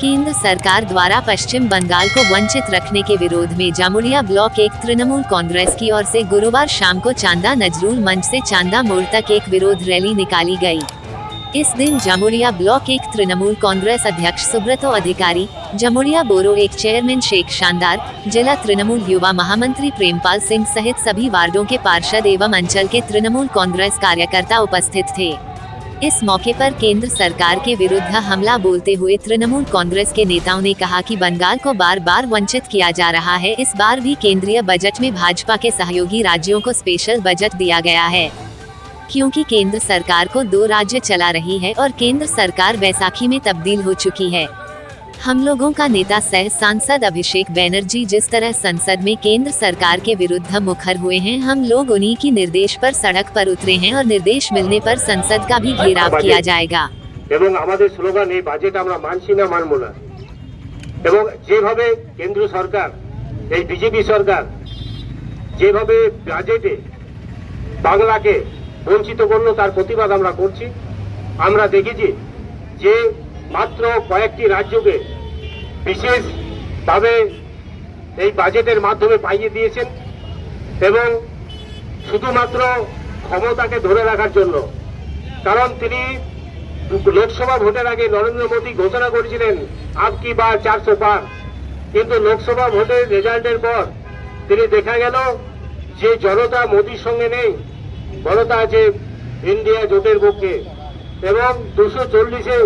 केंद्र सरकार द्वारा पश्चिम बंगाल को वंचित रखने के विरोध में जामुड़िया ब्लॉक 1 तृणमूल कांग्रेस की ओर से गुरुवार शाम को चांदा नजरूल मंच से चांदा मोड़ तक एक विरोध रैली निकाली गई। इस दिन जामुड़िया ब्लॉक 1 तृणमूल कांग्रेस अध्यक्ष सुब्रतो अधिकारी, जामुड़िया बोरो 1 चेयरमैन शेख शानदार, जिला तृणमूल युवा महामंत्री प्रेमपाल सिंह सहित सभी वार्डों के पार्षद एवं अंचल के तृणमूल कांग्रेस कार्यकर्ता उपस्थित थे। इस मौके पर केंद्र सरकार के विरुद्ध हमला बोलते हुए तृणमूल कांग्रेस के नेताओं ने कहा कि बंगाल को बार बार वंचित किया जा रहा है। इस बार भी केंद्रीय बजट में भाजपा के सहयोगी राज्यों को स्पेशल बजट दिया गया है, क्योंकि केंद्र सरकार को 2 राज्य चला रही है और केंद्र सरकार बैसाखी में तब्दील हो चुकी है। हम लोगों का नेता सह सांसद अभिषेक बैनर्जी जिस तरह संसद में केंद्र सरकार के विरुद्ध मुखर हुए हैं, हम लोग उन्हीं की निर्देश पर सड़क पर उतरे हैं और निर्देश मिलने पर संसद का भी घेराव किया जाएगा। এবং আমাদের স্লোগান এই বাজেট আমরা মানছি না, মানব না। এবং যেভাবে কেন্দ্র সরকার, এই বিজেপি সরকার যেভাবে বাজেটে বাংলাকে বঞ্চিত করলো তার প্রতিবাদ আমরা করছি। আমরা দেখেছি যে মাত্র কয়েকটি রাজ্যকে বিশেষভাবে এই বাজেটের মাধ্যমে পাইয়ে দিয়েছেন এবং শুধুমাত্র ক্ষমতাকে ধরে রাখার জন্য। কারণ তিনি লোকসভা ভোটের আগে নরেন্দ্র মোদী ঘোষণা করেছিলেন আপকি বার 400 পার, কিন্তু লোকসভা ভোটের রেজাল্টের পর তিনি দেখা গেল যে জনতা মোদীর সঙ্গে নেই, জনতা আছে ইন্ডিয়া জোটের পক্ষে এবং 240-এ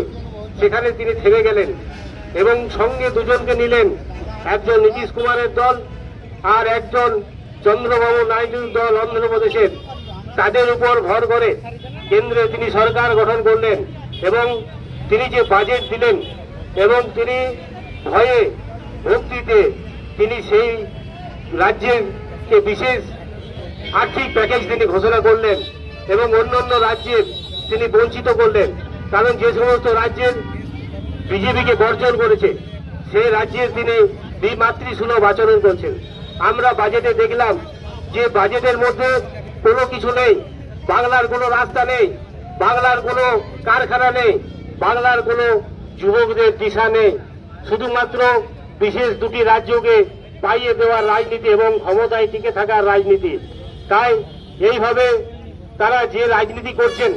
সেখানে তিনি থেমে গেলেন এবং সঙ্গে দুজনকে নিলেন, একজন নীতিশ কুমারের দল আর একজন চন্দ্রবাবু নাইডুর দল অন্ধ্রপ্রদেশের। তাদের উপর ভর করে কেন্দ্রে তিনি সরকার গঠন করলেন এবং তিনি যে বাজেট দিলেন এবং তিনি ভয়ে ভক্তিতে তিনি সেই রাজ্যের যে বিশেষ আর্থিক প্যাকেজ তিনি ঘোষণা করলেন এবং অন্যান্য রাজ্যের তিনি বঞ্চিত করলেন। কারণ যে সমস্ত রাজ্যের বিজেপিকে বর্জন করেছে সেই রাজ্যের তিনি বিমাতৃসুলভ আচরণ করছেন। আমরা বাজেটে দেখলাম যে বাজেটের মধ্যে কোনো কিছু নেই, বাংলার কোনো রাস্তা নেই, বাংলার কোনো কারখানা নেই, বাংলার কোনো যুবকদের দিশা নেই, শুধুমাত্র বিশেষ 2টি রাজ্যকে পাইয়ে দেওয়ার রাজনীতি এবং ক্ষমতায় টিকে থাকার রাজনীতি। তাই এইভাবে তারা যে রাজনীতি করছেন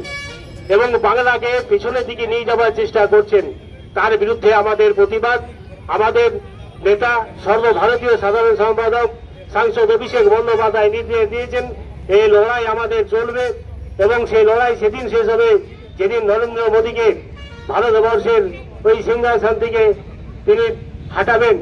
এবং বাংলাকে পিছনের দিকে নিয়ে যাওয়ার চেষ্টা করছেন, তার বিরুদ্ধে আমাদের প্রতিবাদ। আমাদের নেতা সর্বভারতীয় সাধারণ সম্পাদক সাংসদ অভিষেক বন্দ্যোপাধ্যায় নির্দেশ দিয়েছেন এই লড়াই আমাদের চলবে এবং সেই লড়াই সেদিন শেষ হবে যেদিন নরেন্দ্র মোদীকে ভারতবর্ষের ওই সিংহাসন থেকে তিনি হাঁটাবেন।